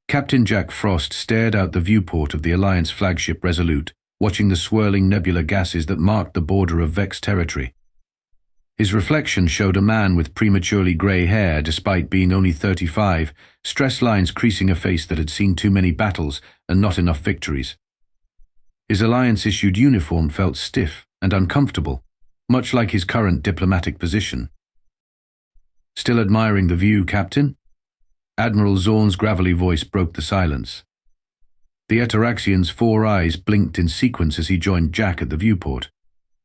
Captain Jack Frost stared out the viewport of the Alliance flagship Resolute, watching the swirling nebula gases that marked the border of Vex territory. His reflection showed a man with prematurely grey hair despite being only 35, stress lines creasing a face that had seen too many battles and not enough victories. His Alliance-issued uniform felt stiff and uncomfortable, much like his current diplomatic position. "Still admiring the view, Captain?" Admiral Zorn's gravelly voice broke the silence. The Ataraxian's 4 eyes blinked in sequence as he joined Jack at the viewport.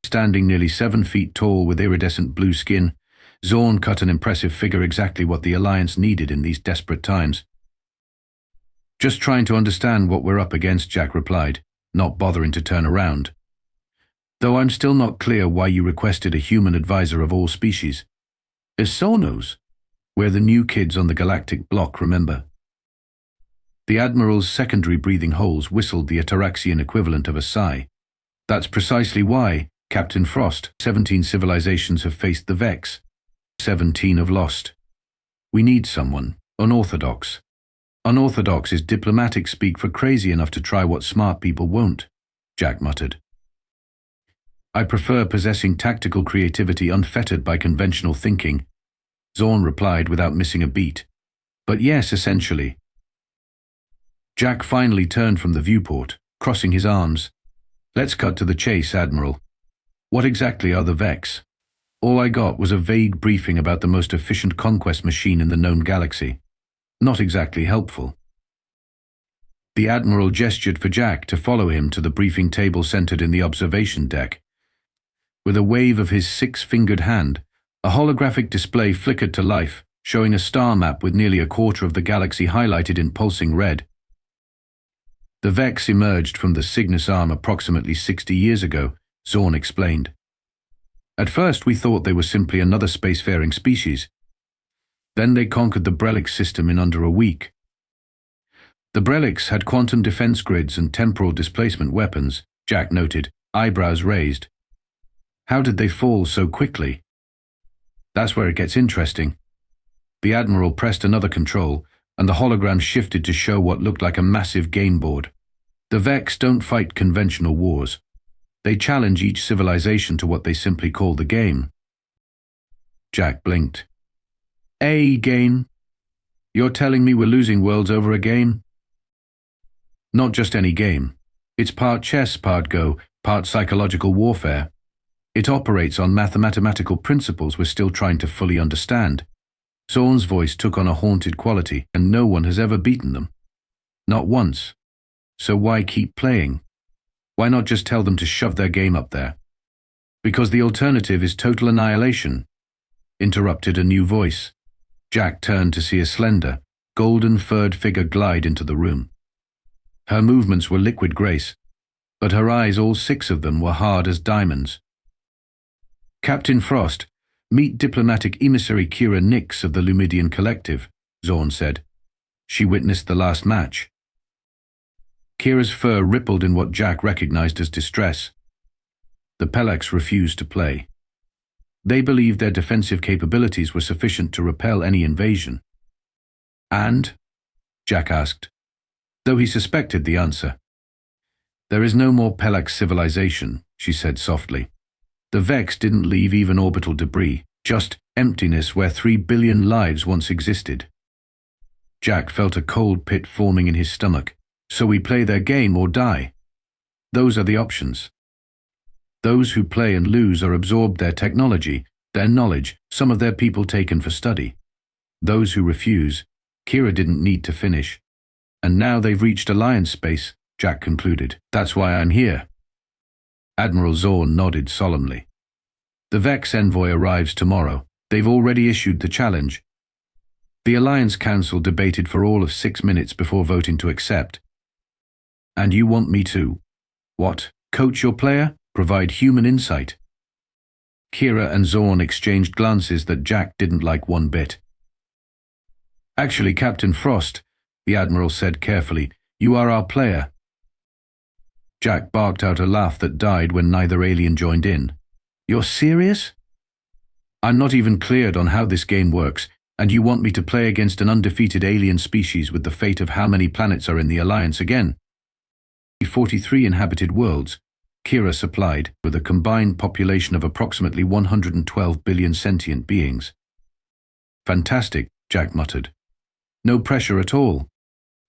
Standing nearly 7 feet tall with iridescent blue skin, Zorn cut an impressive figure, exactly what the Alliance needed in these desperate times. "Just trying to understand what we're up against," Jack replied, not bothering to turn around. "Though I'm still not clear why you requested a human advisor of all species." "Is Sonos? We're the new kids on the Galactic block, remember?" The Admiral's secondary breathing holes whistled the Ataraxian equivalent of a sigh. "That's precisely why, Captain Frost. 17 civilizations have faced the Vex. 17 have lost. We need someone unorthodox. Unorthodox is diplomatic speak for crazy enough to try what smart people won't," Jack muttered. "I prefer possessing tactical creativity unfettered by conventional thinking," Zorn replied without missing a beat. "But yes, essentially." Jack finally turned from the viewport, crossing his arms. "Let's cut to the chase, Admiral. What exactly are the Vex?" "All I got was a vague briefing about the most efficient conquest machine in the known galaxy. Not exactly helpful." The Admiral gestured for Jack to follow him to the briefing table centered in the observation deck. With a wave of his 6-fingered hand, a holographic display flickered to life, showing a star map with nearly a quarter of the galaxy highlighted in pulsing red. "The Vex emerged from the Cygnus arm approximately 60 years ago," Zorn explained. "At first we thought they were simply another spacefaring species. Then they conquered the Brelix system in under a week. The Brelix had quantum defense grids and temporal displacement weapons," Jack noted, eyebrows raised. "How did they fall so quickly?" "That's where it gets interesting." The Admiral pressed another control, and the hologram shifted to show what looked like a massive game board. "The Vex don't fight conventional wars. They challenge each civilization to what they simply call the game." Jack blinked. "A game? You're telling me we're losing worlds over a game?" "Not just any game. It's part chess, part Go, part psychological warfare. It operates on mathematical principles we're still trying to fully understand." Zorn's voice took on a haunted quality, "and no one has ever beaten them. Not once. So why keep playing? Why not just tell them to shove their game up there?" "Because the alternative is total annihilation," interrupted a new voice. Jack turned to see a slender, golden-furred figure glide into the room. Her movements were liquid grace, but her eyes, all 6 of them, were hard as diamonds. "Captain Frost, meet diplomatic emissary Kira Nix of the Lumidian Collective," Zorn said. "She witnessed the last match." Kira's fur rippled in what Jack recognized as distress. The Pelex refused to play. They believed their defensive capabilities were sufficient to repel any invasion. "And?" Jack asked, though he suspected the answer. "There is no more Pelex civilization," she said softly. "The Vex didn't leave even orbital debris, just emptiness where 3 billion lives once existed." Jack felt a cold pit forming in his stomach. "So we play their game or die. Those are the options. Those who play and lose are absorbed their technology, their knowledge, some of their people taken for study. Those who refuse, Kira didn't need to finish. And now they've reached Alliance space," Jack concluded. "That's why I'm here." Admiral Zorn nodded solemnly. "The Vex envoy arrives tomorrow. They've already issued the challenge. The Alliance Council debated for all of 6 minutes before voting to accept. And you want me to, what, coach your player? Provide human insight?" Kira and Zorn exchanged glances that Jack didn't like one bit. "Actually, Captain Frost," the Admiral said carefully, "you are our player." Jack barked out a laugh that died when neither alien joined in. "You're serious?" "I'm not even cleared on how this game works, And you want me to play against an undefeated alien species with the fate of how many planets are in the Alliance again? 43 inhabited worlds, Kira supplied, with a combined population of approximately 112 billion sentient beings. Fantastic, Jack muttered. No pressure at all.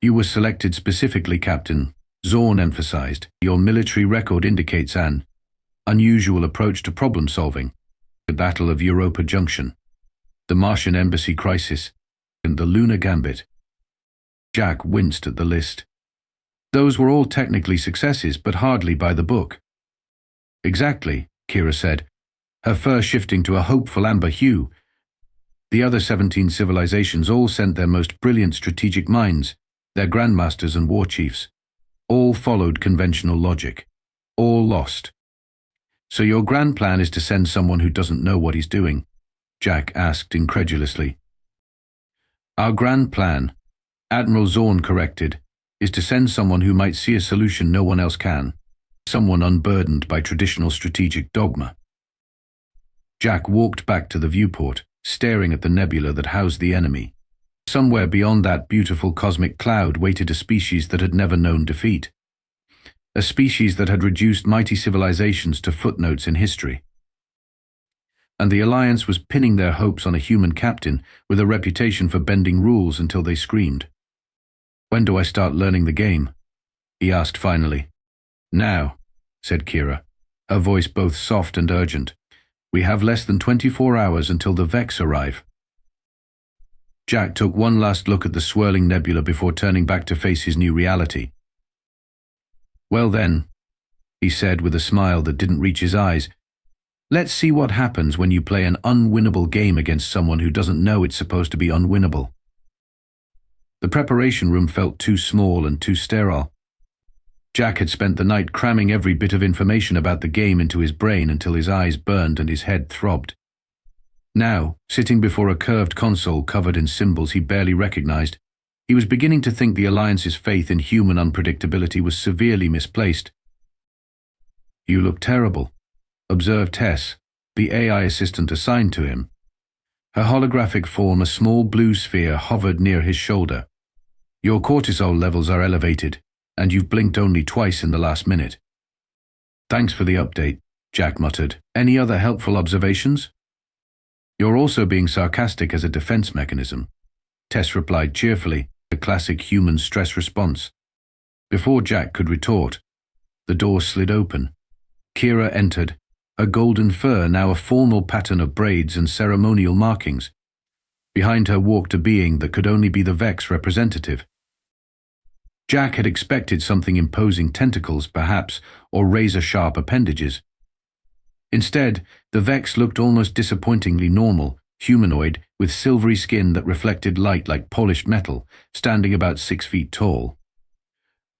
You were selected specifically, Captain, Zorn emphasized. Your military record indicates an unusual approach to problem solving. The Battle of Europa Junction, the Martian Embassy crisis, and the Lunar Gambit. Jack winced at the list. Those were all technically successes, but hardly by the book. Exactly, Kira said, her fur shifting to a hopeful amber hue. The other 17 civilizations all sent their most brilliant strategic minds, their grandmasters and war chiefs. All followed conventional logic. All lost. So your grand plan is to send someone who doesn't know what he's doing? Jack asked incredulously. Our grand plan, Admiral Zorn corrected, is to send someone who might see a solution no one else can. Someone unburdened by traditional strategic dogma. Jack walked back to the viewport, staring at the nebula that housed the enemy. Somewhere beyond that beautiful cosmic cloud waited a species that had never known defeat. A species that had reduced mighty civilizations to footnotes in history. And the Alliance was pinning their hopes on a human captain with a reputation for bending rules until they screamed. When do I start learning the game? He asked finally. Now, said Kira, her voice both soft and urgent. We have less than 24 hours until the Vex arrive. Jack took one last look at the swirling nebula before turning back to face his new reality. Well then, he said with a smile that didn't reach his eyes, let's see what happens when you play an unwinnable game against someone who doesn't know it's supposed to be unwinnable. The preparation room felt too small and too sterile. Jack had spent the night cramming every bit of information about the game into his brain until his eyes burned and his head throbbed. Now, sitting before a curved console covered in symbols he barely recognized, he was beginning to think the Alliance's faith in human unpredictability was severely misplaced. You look terrible, observed Tess, the AI assistant assigned to him. Her holographic form, a small blue sphere, hovered near his shoulder. Your cortisol levels are elevated, and you've blinked only twice in the last minute. Thanks for the update, Jack muttered. Any other helpful observations? You're also being sarcastic as a defense mechanism, Tess replied cheerfully, a classic human stress response. Before Jack could retort, the door slid open. Kira entered, her golden fur now a formal pattern of braids and ceremonial markings. Behind her walked a being that could only be the Vex representative. Jack had expected something imposing tentacles, perhaps, or razor-sharp appendages. Instead, the Vex looked almost disappointingly normal, humanoid, with silvery skin that reflected light like polished metal, standing about 6 feet tall.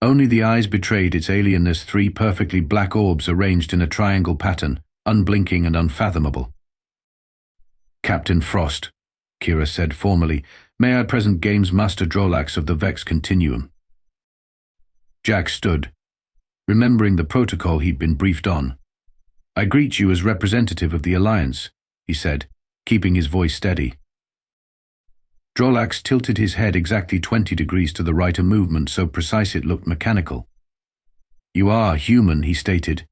Only the eyes betrayed its alienness, 3 perfectly black orbs arranged in a triangle pattern, unblinking and unfathomable. Captain Frost, Kira said formally, may I present Games Master Drolax of the Vex Continuum. Jack stood, remembering the protocol he'd been briefed on. I greet you as representative of the Alliance, he said, keeping his voice steady. Drolax tilted his head exactly 20 degrees to the right, a movement so precise it looked mechanical. You are human, he stated.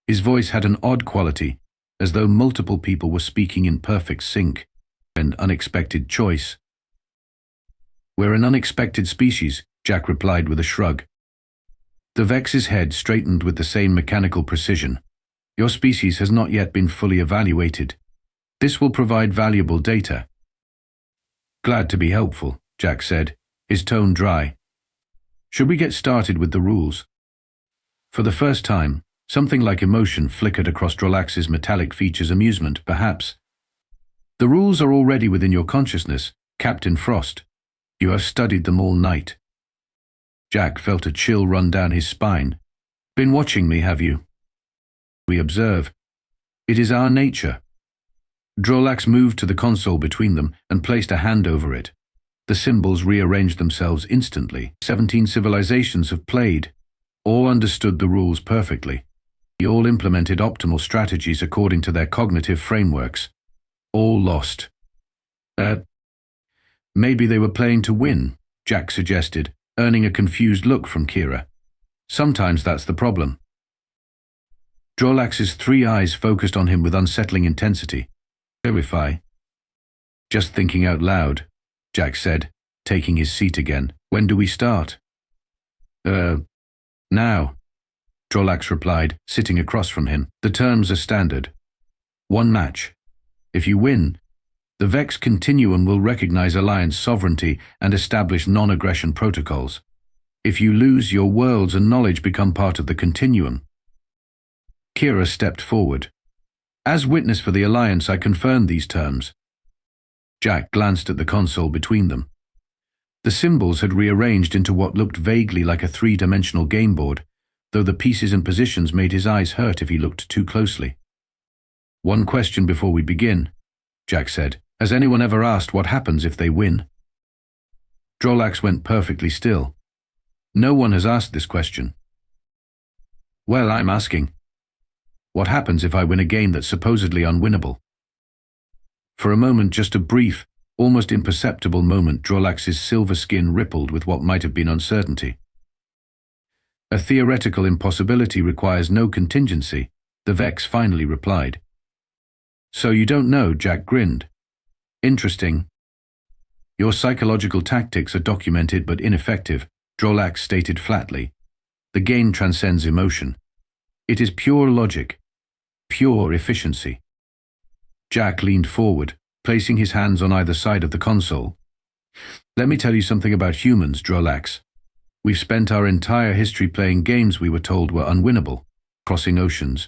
His voice had an odd quality, as though multiple people were speaking in perfect sync. An unexpected choice. We're an unexpected species, Jack replied with a shrug. The Vex's head straightened with the same mechanical precision. Your species has not yet been fully evaluated. This will provide valuable data. Glad to be helpful, Jack said, his tone dry. Should we get started with the rules? For the first time, something like emotion flickered across Drolax's metallic features. Amusement, perhaps. The rules are already within your consciousness, Captain Frost. You have studied them all night. Jack felt a chill run down his spine. Been watching me, have you? We observe. It is our nature. Drolax moved to the console between them and placed a hand over it. The symbols rearranged themselves instantly. 17 civilizations have played. All understood the rules perfectly. They all implemented optimal strategies according to their cognitive frameworks. All lost. Maybe they were playing to win, Jack suggested, earning a confused look from Kira. Sometimes that's the problem. Drolax's three eyes focused on him with unsettling intensity. Sci-Fi. Just thinking out loud, Jack said, taking his seat again. When do we start? Now, Drolax replied, sitting across from him. The terms are standard. One match. If you win, the Vex Continuum will recognize Alliance sovereignty and establish non-aggression protocols. If you lose, your worlds and knowledge become part of the Continuum. Kira stepped forward. As witness for the Alliance, I confirmed these terms. Jack glanced at the console between them. The symbols had rearranged into what looked vaguely like a three-dimensional game board, though the pieces and positions made his eyes hurt if he looked too closely. One question before we begin, Jack said. Has anyone ever asked what happens if they win? Drolax went perfectly still. No one has asked this question. Well, I'm asking. What happens if I win a game that's supposedly unwinnable? For a moment, just a brief, almost imperceptible moment, Drolax's silver skin rippled with what might have been uncertainty. A theoretical impossibility requires no contingency, the Vex finally replied. So you don't know, Jack grinned. Interesting. Your psychological tactics are documented but ineffective, Drolax stated flatly. The game transcends emotion. It is pure logic, pure efficiency. Jack leaned forward, placing his hands on either side of the console. Let me tell you something about humans, Drolax. We've spent our entire history playing games we were told were unwinnable, crossing oceans,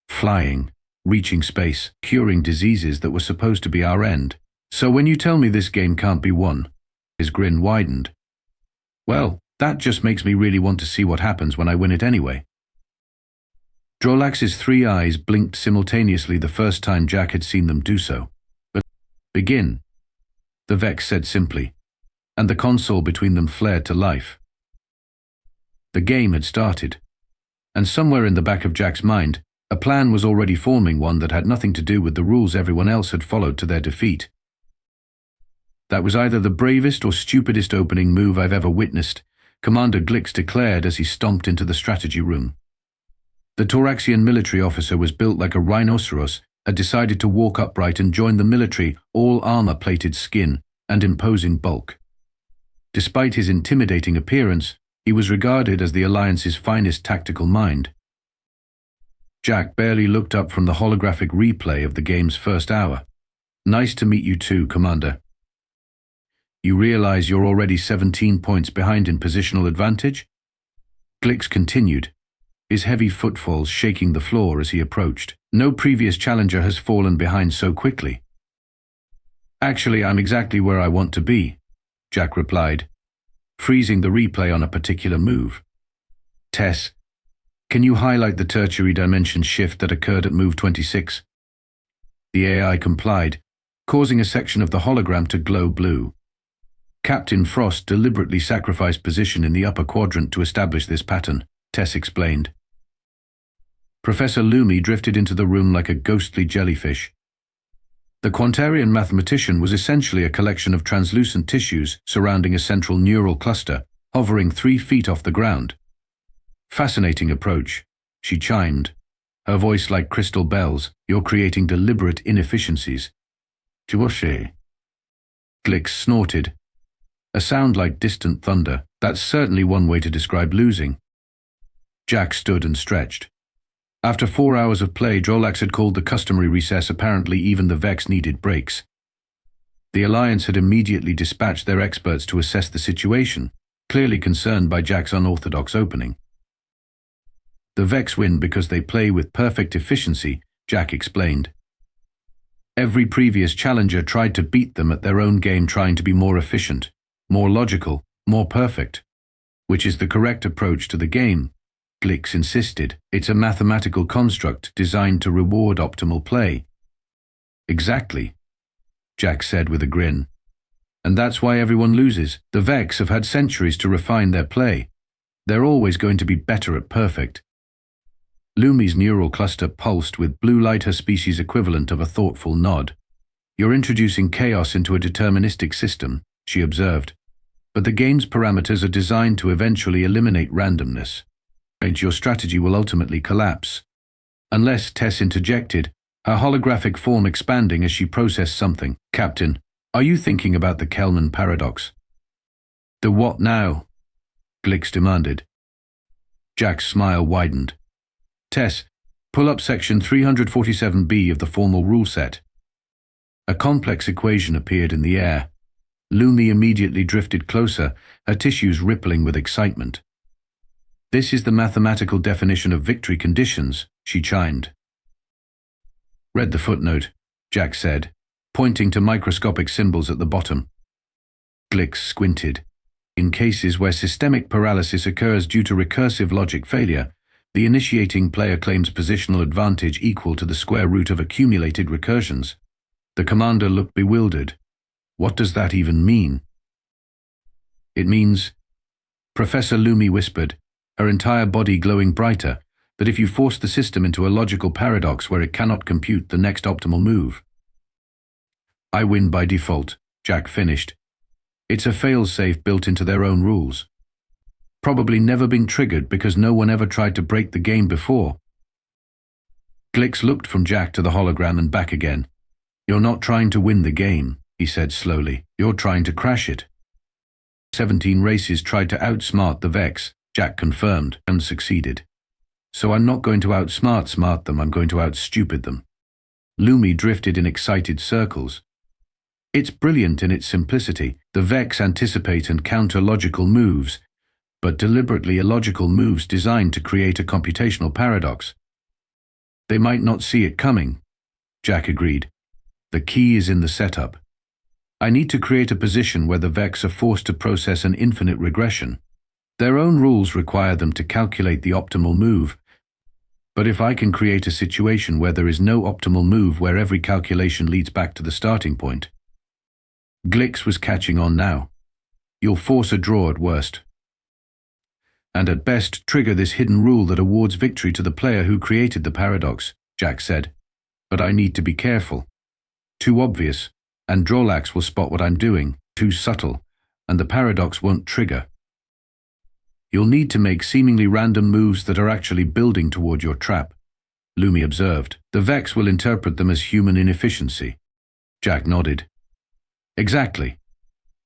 flying, reaching space, curing diseases that were supposed to be our end. So when you tell me this game can't be won, his grin widened. Well, that just makes me really want to see what happens when I win it anyway. Drolax's three eyes blinked simultaneously the first time Jack had seen them do so. But begin, the Vex said simply, and the console between them flared to life. The game had started, and somewhere in the back of Jack's mind, a plan was already forming, one that had nothing to do with the rules everyone else had followed to their defeat. That was either the bravest or stupidest opening move I've ever witnessed, Commander Glix declared as he stomped into the strategy room. The Toraxian military officer was built like a rhinoceros, had decided to walk upright and join the military, all armor-plated skin and imposing bulk. Despite his intimidating appearance, he was regarded as the Alliance's finest tactical mind. Jack barely looked up from the holographic replay of the game's first hour. Nice to meet you too, Commander. You realize you're already 17 points behind in positional advantage? Glix continued, his heavy footfalls shaking the floor as he approached. No previous challenger has fallen behind so quickly. Actually, I'm exactly where I want to be, Jack replied, freezing the replay on a particular move. Tess, can you highlight the tertiary dimension shift that occurred at move 26? The AI complied, causing a section of the hologram to glow blue. Captain Frost deliberately sacrificed position in the upper quadrant to establish this pattern, Tess explained. Professor Lumi drifted into the room like a ghostly jellyfish. The Quantarian mathematician was essentially a collection of translucent tissues surrounding a central neural cluster, hovering 3 feet off the ground. Fascinating approach, she chimed, her voice like crystal bells. You're creating deliberate inefficiencies. Tuoshe. Glix snorted, a sound like distant thunder. That's certainly one way to describe losing. Jack stood and stretched. After 4 hours of play, Drolax had called the customary recess. Apparently even the Vex needed breaks. The Alliance had immediately dispatched their experts to assess the situation, clearly concerned by Jack's unorthodox opening. The Vex win because they play with perfect efficiency, Jack explained. Every previous challenger tried to beat them at their own game, trying to be more efficient, more logical, more perfect, which is the correct approach to the game, Glix insisted. It's a mathematical construct designed to reward optimal play. Exactly, Jack said with a grin. And that's why everyone loses. The Vex have had centuries to refine their play. They're always going to be better at perfect. Lumi's neural cluster pulsed with blue light, her species equivalent of a thoughtful nod. You're introducing chaos into a deterministic system, she observed. But the game's parameters are designed to eventually eliminate randomness. Your strategy will ultimately collapse. Unless, Tess interjected, her holographic form expanding as she processed something. Captain, are you thinking about the Kelman paradox? The what now? Glix demanded. Jack's smile widened. Tess, pull up section 347B of the formal rule set. A complex equation appeared in the air. Lumi immediately drifted closer, her tissues rippling with excitement. This is the mathematical definition of victory conditions, she chimed. Read the footnote, Jack said, pointing to microscopic symbols at the bottom. Glix squinted. In cases where systemic paralysis occurs due to recursive logic failure, the initiating player claims positional advantage equal to the square root of accumulated recursions. The commander looked bewildered. What does that even mean? It means, Professor Lumi whispered, her entire body glowing brighter, that if you force the system into a logical paradox where it cannot compute the next optimal move. I win by default, Jack finished. It's a fail-safe built into their own rules. Probably never been triggered because no one ever tried to break the game before. Glix looked from Jack to the hologram and back again. You're not trying to win the game, he said slowly. You're trying to crash it. 17 races tried to outsmart the Vex, Jack confirmed, and succeeded. So I'm not going to outsmart them, I'm going to outstupid them. Lumi drifted in excited circles. It's brilliant in its simplicity. The Vex anticipate and counter logical moves, but deliberately illogical moves designed to create a computational paradox. They might not see it coming, Jack agreed. The key is in the setup. I need to create a position where the Vex are forced to process an infinite regression. Their own rules require them to calculate the optimal move, but if I can create a situation where there is no optimal move where every calculation leads back to the starting point. Glix was catching on now. You'll force a draw at worst. And at best trigger this hidden rule that awards victory to the player who created the paradox, Jack said. But I need to be careful. Too obvious, and Drolax will spot what I'm doing. Too subtle, and the paradox won't trigger. You'll need to make seemingly random moves that are actually building toward your trap, Lumi observed. The Vex will interpret them as human inefficiency. Jack nodded. Exactly.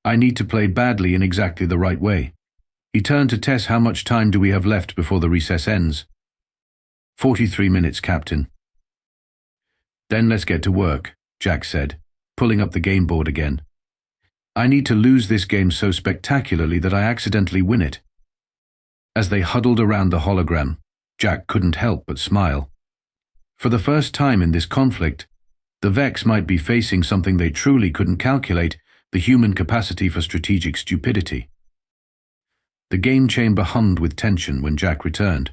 I need to play badly in exactly the right way. He turned to Tess. How much time do we have left before the recess ends? 43 minutes, Captain. Then let's get to work, Jack said, pulling up the game board again. I need to lose this game so spectacularly that I accidentally win it. As they huddled around the hologram, Jack couldn't help but smile. For the first time in this conflict, the Vex might be facing something they truly couldn't calculate, the human capacity for strategic stupidity. The game chamber hummed with tension when Jack returned.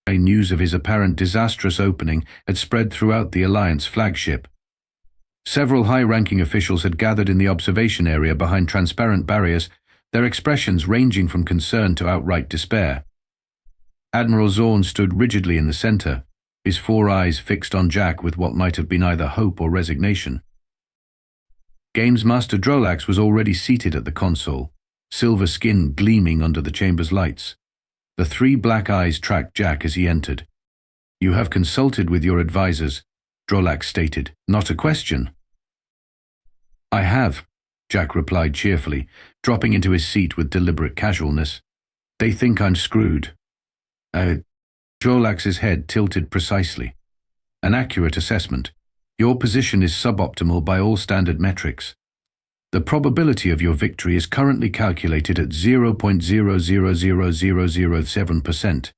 News of his apparent disastrous opening had spread throughout the Alliance flagship. Several high-ranking officials had gathered in the observation area behind transparent barriers, their expressions ranging from concern to outright despair. Admiral Zorn stood rigidly in the center, his four eyes fixed on Jack with what might have been either hope or resignation. Games Master Drolax was already seated at the console, silver skin gleaming under the chamber's lights. The three black eyes tracked Jack as he entered. You have consulted with your advisors, Drolax stated. Not a question. I have, Jack replied cheerfully, dropping into his seat with deliberate casualness. They think I'm screwed. Drolax's head tilted precisely. An accurate assessment. Your position is suboptimal by all standard metrics. The probability of your victory is currently calculated at 0.000007%.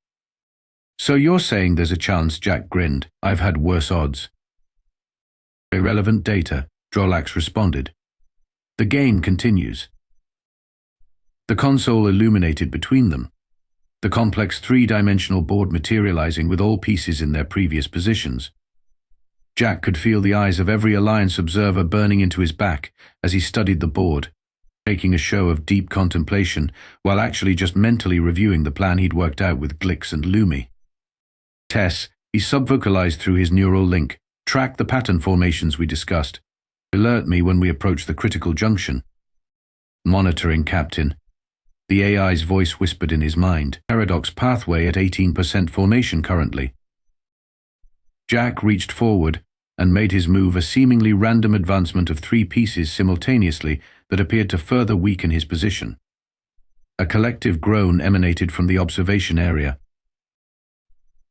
So you're saying there's a chance, Jack grinned. I've had worse odds. Irrelevant data, Drolax responded. The game continues. The console illuminated between them, the complex three-dimensional board materializing with all pieces in their previous positions. Jack could feel the eyes of every Alliance observer burning into his back as he studied the board, making a show of deep contemplation while actually just mentally reviewing the plan he'd worked out with Glix and Lumi. Tess, he subvocalized through his neural link, track the pattern formations we discussed. Alert me when we approach the critical junction. Monitoring, Captain. The AI's voice whispered in his mind. Paradox pathway at 18% formation currently. Jack reached forward and made his move, a seemingly random advancement of 3 pieces simultaneously that appeared to further weaken his position. A collective groan emanated from the observation area.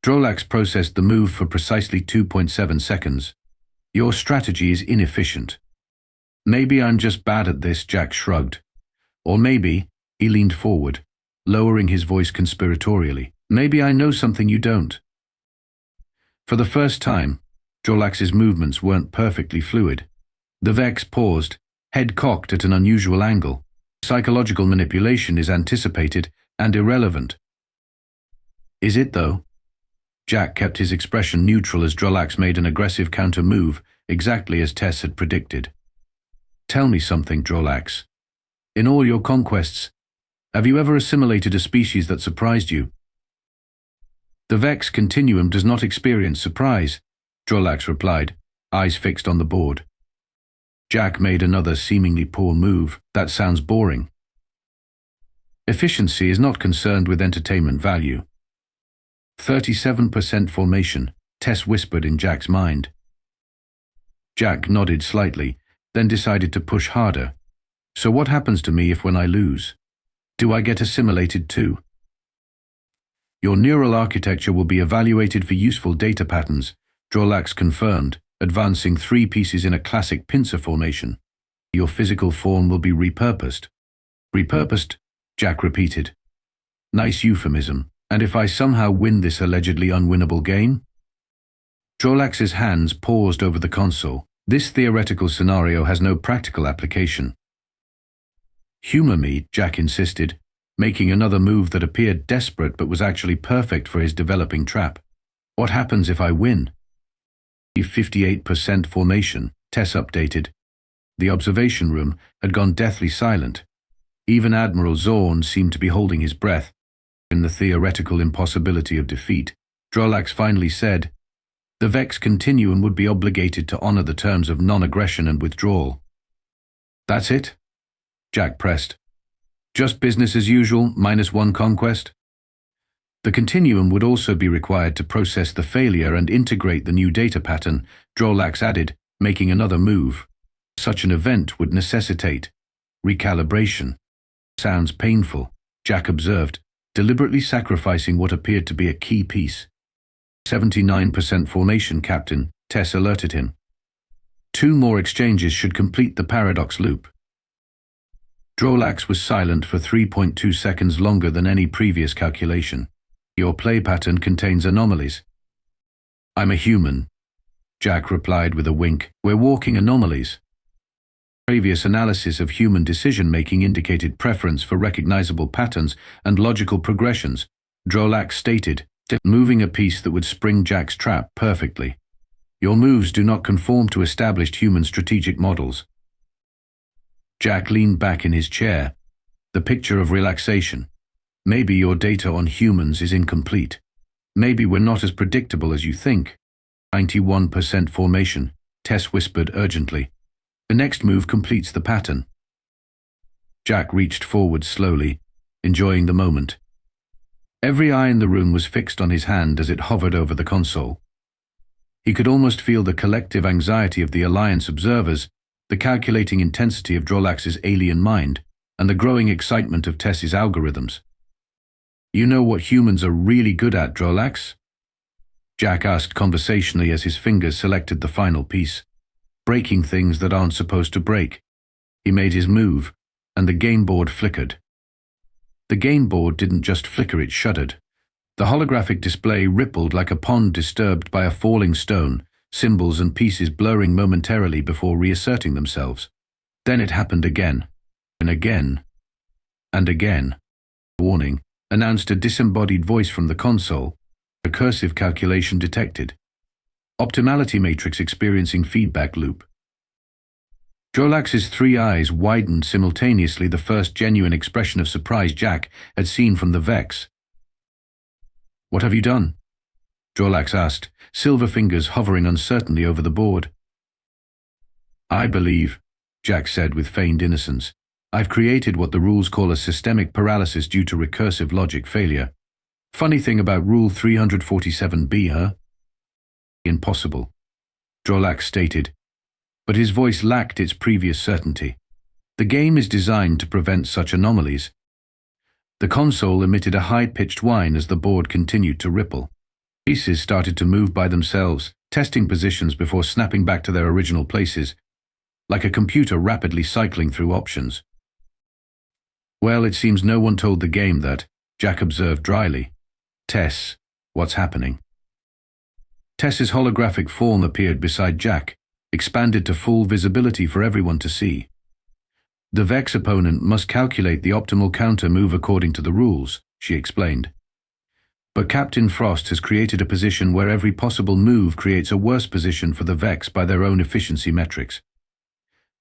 Drolax processed the move for precisely 2.7 seconds. Your strategy is inefficient. Maybe I'm just bad at this, Jack shrugged. Or maybe, he leaned forward, lowering his voice conspiratorially, maybe I know something you don't. For the first time, Drolax's movements weren't perfectly fluid. The Vex paused, head cocked at an unusual angle. Psychological manipulation is anticipated and irrelevant. Is it, though? Jack kept his expression neutral as Drolax made an aggressive counter-move, exactly as Tess had predicted. Tell me something, Drolax. In all your conquests, have you ever assimilated a species that surprised you? The Vex continuum does not experience surprise, Drolax replied, eyes fixed on the board. Jack made another seemingly poor move. That sounds boring. Efficiency is not concerned with entertainment value. 37% formation, Tess whispered in Jack's mind. Jack nodded slightly, then decided to push harder. So what happens to me if when I lose? Do I get assimilated too? Your neural architecture will be evaluated for useful data patterns, Drolax confirmed, advancing 3 pieces in a classic pincer formation. Your physical form will be repurposed. Repurposed? Jack repeated. Nice euphemism. And if I somehow win this allegedly unwinnable game? Drolax's hands paused over the console. This theoretical scenario has no practical application. Humor me, Jack insisted, making another move that appeared desperate but was actually perfect for his developing trap. What happens if I win? 58% formation, Tess updated. The observation room had gone deathly silent. Even Admiral Zorn seemed to be holding his breath. In the theoretical impossibility of defeat, Drolax finally said, the Vex continuum would be obligated to honor the terms of non-aggression and withdrawal. That's it? Jack pressed. Just business as usual, -1 conquest? The continuum would also be required to process the failure and integrate the new data pattern, Drolax added, making another move. Such an event would necessitate recalibration. Sounds painful, Jack observed, deliberately sacrificing what appeared to be a key piece. 79% formation, Captain, Tess alerted him. 2 more exchanges should complete the paradox loop. Drolax was silent for 3.2 seconds longer than any previous calculation. Your play pattern contains anomalies. I'm a human, Jack replied with a wink. We're walking anomalies. Previous analysis of human decision-making indicated preference for recognizable patterns and logical progressions, Drolax stated, moving a piece that would spring Jack's trap perfectly. Your moves do not conform to established human strategic models. Jack leaned back in his chair, the picture of relaxation. Maybe your data on humans is incomplete. Maybe we're not as predictable as you think. 91% formation, Tess whispered urgently. The next move completes the pattern. Jack reached forward slowly, enjoying the moment. Every eye in the room was fixed on his hand as it hovered over the console. He could almost feel the collective anxiety of the Alliance observers, the calculating intensity of Drolax's alien mind, and the growing excitement of Tess's algorithms. You know what humans are really good at, Drolax? Jack asked conversationally as his fingers selected the final piece. Breaking things that aren't supposed to break. He made his move, and the game board flickered. The game board didn't just flicker, it shuddered. The holographic display rippled like a pond disturbed by a falling stone, symbols and pieces blurring momentarily before reasserting themselves. Then it happened again, and again, and again. Warning, announced a disembodied voice from the console. Recursive calculation detected. Optimality matrix experiencing feedback loop. Drolax's 3 eyes widened simultaneously, the first genuine expression of surprise Jack had seen from the Vex. What have you done? Drolax asked, silver fingers hovering uncertainly over the board. I believe, Jack said with feigned innocence, I've created what the rules call a systemic paralysis due to recursive logic failure. Funny thing about Rule 347b, huh? Impossible, Drolax stated, but his voice lacked its previous certainty. The game is designed to prevent such anomalies. The console emitted a high-pitched whine as the board continued to ripple. Pieces started to move by themselves, testing positions before snapping back to their original places, like a computer rapidly cycling through options. Well, it seems no one told the game that, Jack observed dryly. Tess, what's happening? Tess's holographic form appeared beside Jack, expanded to full visibility for everyone to see. The Vex opponent must calculate the optimal counter move according to the rules, she explained. But Captain Frost has created a position where every possible move creates a worse position for the Vex by their own efficiency metrics.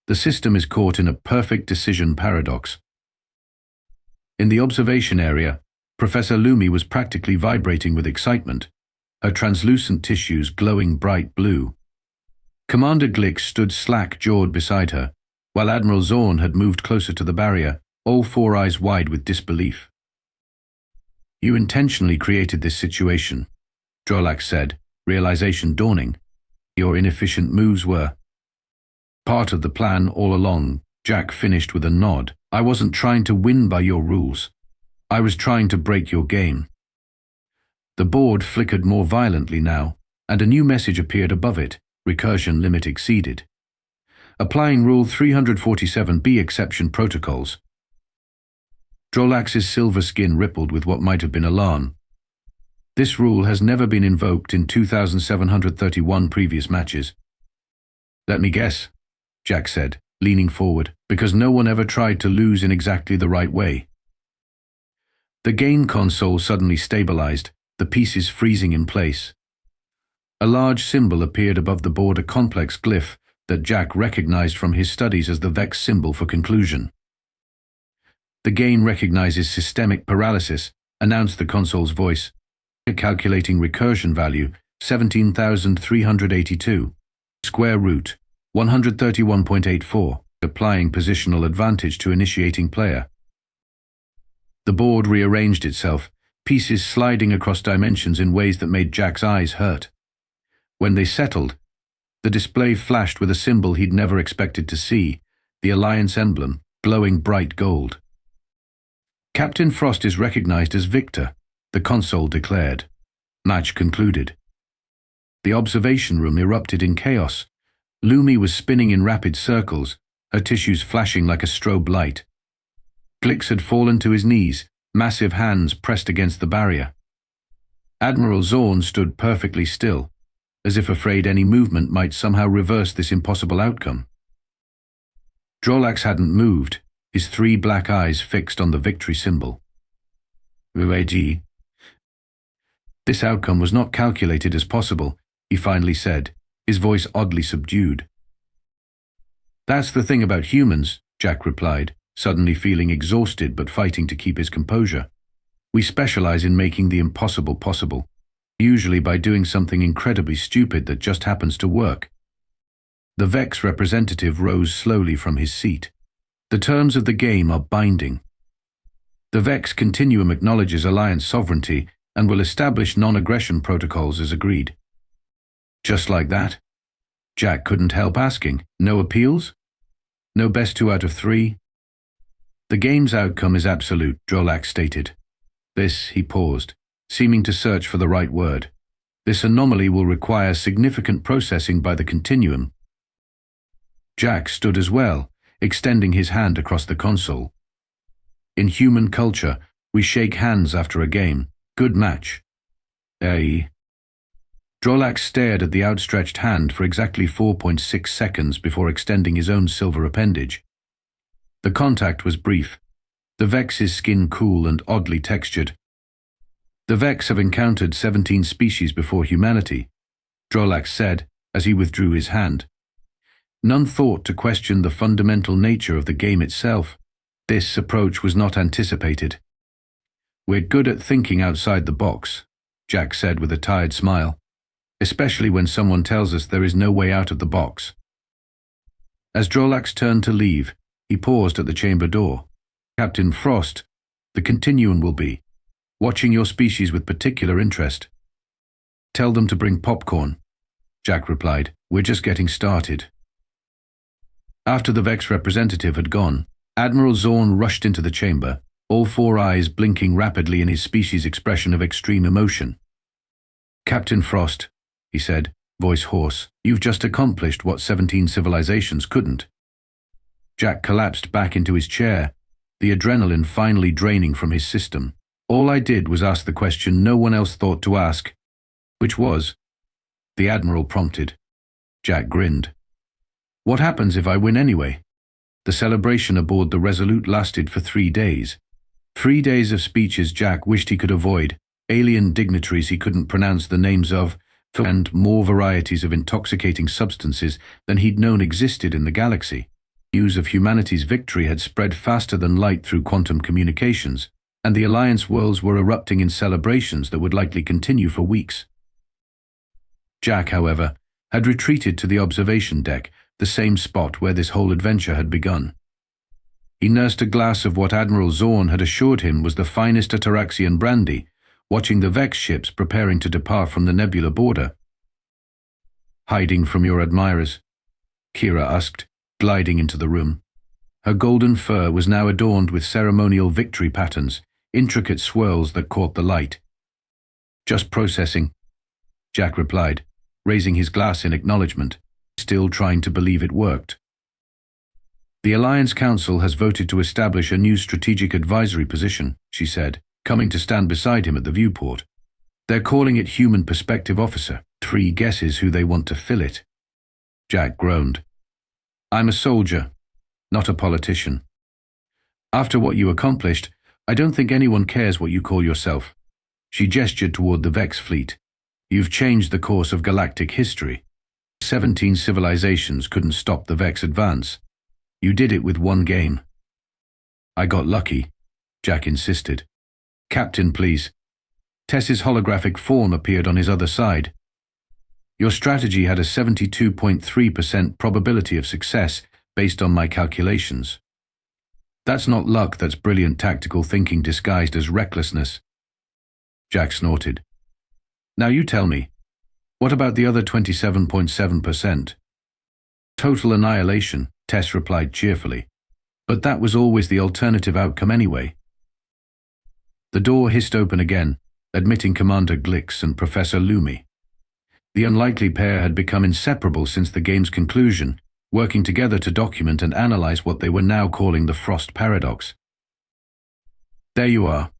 The system is caught in a perfect decision paradox. In the observation area, Professor Lumi was practically vibrating with excitement, her translucent tissues glowing bright blue. Commander Glick stood slack-jawed beside her, while Admiral Zorn had moved closer to the barrier, all four eyes wide with disbelief. You intentionally created this situation, Drolax said, realization dawning. Your inefficient moves were part of the plan all along. Jack finished with a nod. I wasn't trying to win by your rules. I was trying to break your game. The board flickered more violently now, and a new message appeared above it, recursion limit exceeded. Applying Rule 347b exception protocols. Drolax's silver skin rippled with what might have been alarm. This rule has never been invoked in 2,731 previous matches. Let me guess, Jack said, leaning forward, because no one ever tried to lose in exactly the right way. The game console suddenly stabilized, the pieces freezing in place. A large symbol appeared above the board, a complex glyph that Jack recognized from his studies as the Vex symbol for conclusion. The game recognizes systemic paralysis, announced the console's voice. Calculating recursion value, 17,382. Square root, 131.84. Applying positional advantage to initiating player. The board rearranged itself, pieces sliding across dimensions in ways that made Jack's eyes hurt. When they settled, the display flashed with a symbol he'd never expected to see, the Alliance emblem, glowing bright gold. Captain Frost is recognized as victor, the console declared. Match concluded. The observation room erupted in chaos. Lumi was spinning in rapid circles, her tissues flashing like a strobe light. Glix had fallen to his knees, massive hands pressed against the barrier. Admiral Zorn stood perfectly still, as if afraid any movement might somehow reverse this impossible outcome. Drolax hadn't moved, his three black eyes fixed on the victory symbol. UAG. This outcome was not calculated as possible, he finally said, his voice oddly subdued. That's the thing about humans, Jack replied, suddenly feeling exhausted but fighting to keep his composure. We specialize in making the impossible possible, usually by doing something incredibly stupid that just happens to work. The Vex representative rose slowly from his seat. The terms of the game are binding. The Vex Continuum acknowledges Alliance sovereignty and will establish non-aggression protocols as agreed. Just like that? Jack couldn't help asking. No appeals? No best 2 out of 3? The game's outcome is absolute, Drolax stated. This, he paused, seeming to search for the right word. This anomaly will require significant processing by the Continuum. Jack stood as well, extending his hand across the console. In human culture, we shake hands after a game. Good match. Drolax stared at the outstretched hand for exactly 4.6 seconds before extending his own silver appendage. The contact was brief, the Vex's skin cool and oddly textured. The Vex have encountered 17 species before humanity, Drolax said as he withdrew his hand. None thought to question the fundamental nature of the game itself. This approach was not anticipated. We're good at thinking outside the box, Jack said with a tired smile, especially when someone tells us there is no way out of the box. As Drolax turned to leave, he paused at the chamber door. Captain Frost, the Continuum will be watching your species with particular interest. Tell them to bring popcorn, Jack replied. We're just getting started. After the Vex representative had gone, Admiral Zorn rushed into the chamber, all four eyes blinking rapidly in his species' expression of extreme emotion. Captain Frost, he said, voice hoarse, you've just accomplished what 17 civilizations couldn't. Jack collapsed back into his chair, the adrenaline finally draining from his system. All I did was ask the question no one else thought to ask, which was, the Admiral prompted. Jack grinned. What happens if I win anyway? The celebration aboard the Resolute lasted for 3 days. 3 days of speeches Jack wished he could avoid, alien dignitaries he couldn't pronounce the names of, and more varieties of intoxicating substances than he'd known existed in the galaxy. News of humanity's victory had spread faster than light through quantum communications, and the Alliance worlds were erupting in celebrations that would likely continue for weeks. Jack, however, had retreated to the observation deck, the same spot where this whole adventure had begun. He nursed a glass of what Admiral Zorn had assured him was the finest Ataraxian brandy, watching the Vex ships preparing to depart from the nebula border. Hiding from your admirers? Kira asked, gliding into the room. Her golden fur was now adorned with ceremonial victory patterns, intricate swirls that caught the light. Just processing, Jack replied, raising his glass in acknowledgement, still trying to believe it worked. The Alliance Council has voted to establish a new strategic advisory position, she said, coming to stand beside him at the viewport. They're calling it Human Perspective Officer. 3 guesses who they want to fill it. Jack groaned. I'm a soldier, not a politician. After what you accomplished, I don't think anyone cares what you call yourself. She gestured toward the Vex fleet. You've changed the course of galactic history. 17 civilizations couldn't stop the Vex advance. You did it with 1 game. I got lucky, Jack insisted. Captain, please. Tess's holographic form appeared on his other side. Your strategy had a 72.3% probability of success based on my calculations. That's not luck, that's brilliant tactical thinking disguised as recklessness. Jack snorted. Now you tell me, what about the other 27.7%? Total annihilation, Tess replied cheerfully. But that was always the alternative outcome anyway. The door hissed open again, admitting Commander Glix and Professor Lumi. The unlikely pair had become inseparable since the game's conclusion, working together to document and analyze what they were now calling the Frost Paradox. There you are.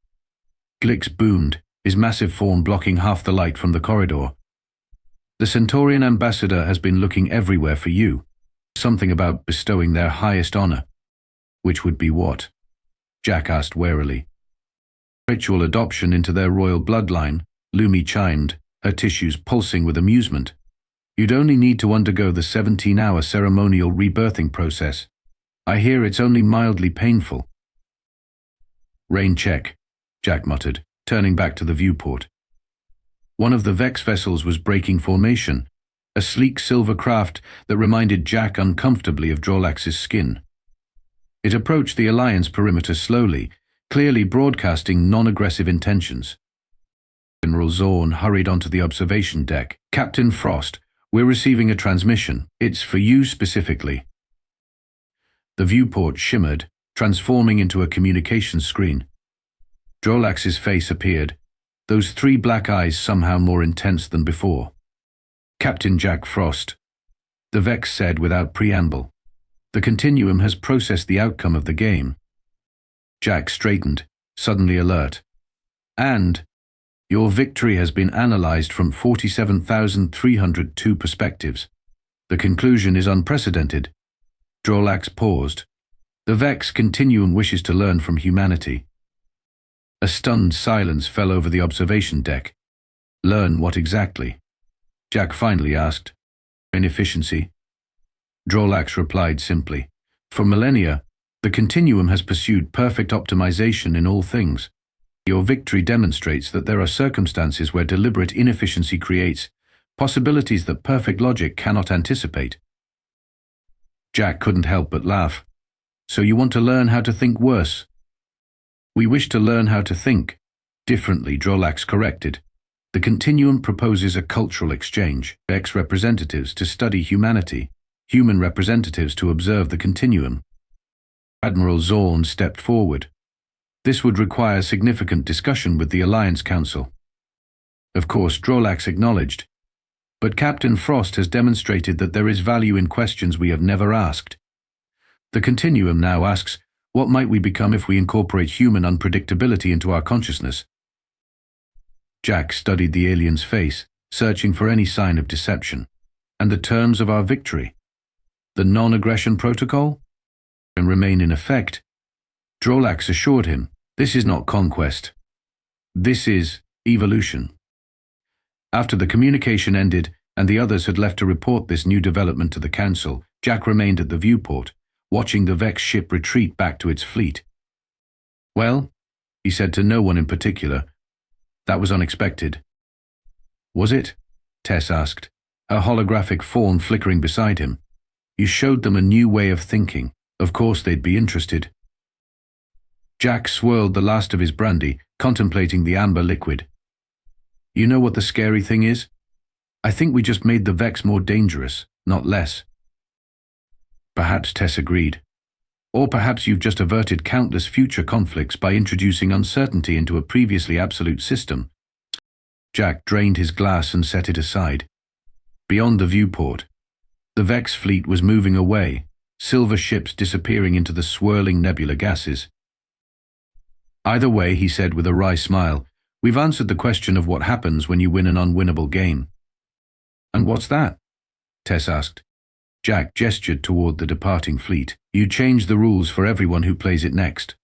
Glix boomed, his massive form blocking half the light from the corridor. The Centaurian ambassador has been looking everywhere for you. Something about bestowing their highest honor. Which would be what? Jack asked warily. Ritual adoption into their royal bloodline, Lumi chimed, her tissues pulsing with amusement. You'd only need to undergo the 17-hour ceremonial rebirthing process. I hear it's only mildly painful. Rain check, Jack muttered, turning back to the viewport. One of the Vex vessels was breaking formation, a sleek silver craft that reminded Jack uncomfortably of Drolax's skin. It approached the Alliance perimeter slowly, clearly broadcasting non-aggressive intentions. Admiral Zorn hurried onto the observation deck. Captain Frost, we're receiving a transmission. It's for you specifically. The viewport shimmered, transforming into a communications screen. Drolax's face appeared, those 3 black eyes somehow more intense than before. Captain Jack Frost, the Vex said without preamble. The Continuum has processed the outcome of the game. Jack straightened, suddenly alert. And your victory has been analyzed from 47,302 perspectives. The conclusion is unprecedented. Drolax paused. The Vex Continuum wishes to learn from humanity. A stunned silence fell over the observation deck. Learn what exactly? Jack finally asked. Inefficiency. Drolax replied simply. For millennia, the Continuum has pursued perfect optimization in all things. Your victory demonstrates that there are circumstances where deliberate inefficiency creates possibilities that perfect logic cannot anticipate. Jack couldn't help but laugh. So you want to learn how to think worse? We wish to learn how to think differently, Drolax corrected. The continuum proposes a cultural exchange, Vex representatives to study humanity, human representatives to observe the continuum. Admiral Zorn stepped forward. This would require significant discussion with the Alliance Council. Of course, Drolax acknowledged. But Captain Frost has demonstrated that there is value in questions we have never asked. The continuum now asks, what might we become if we incorporate human unpredictability into our consciousness? Jack studied the alien's face, searching for any sign of deception. And the terms of our victory? The non-aggression protocol? And remain in effect? Drolax assured him, this is not conquest. This is evolution. After the communication ended and the others had left to report this new development to the Council, Jack remained at the viewport, watching the Vex ship retreat back to its fleet. Well, he said to no one in particular, that was unexpected. Was it? Tess asked, her holographic fawn flickering beside him. You showed them a new way of thinking. Of course they'd be interested. Jack swirled the last of his brandy, contemplating the amber liquid. You know what the scary thing is? I think we just made the Vex more dangerous, not less. Perhaps Tess agreed. Or perhaps you've just averted countless future conflicts by introducing uncertainty into a previously absolute system. Jack drained his glass and set it aside. Beyond the viewport, the Vex fleet was moving away, silver ships disappearing into the swirling nebula gases. Either way, he said with a wry smile, we've answered the question of what happens when you win an unwinnable game. And what's that? Tess asked. Jack gestured toward the departing fleet. You change the rules for everyone who plays it next.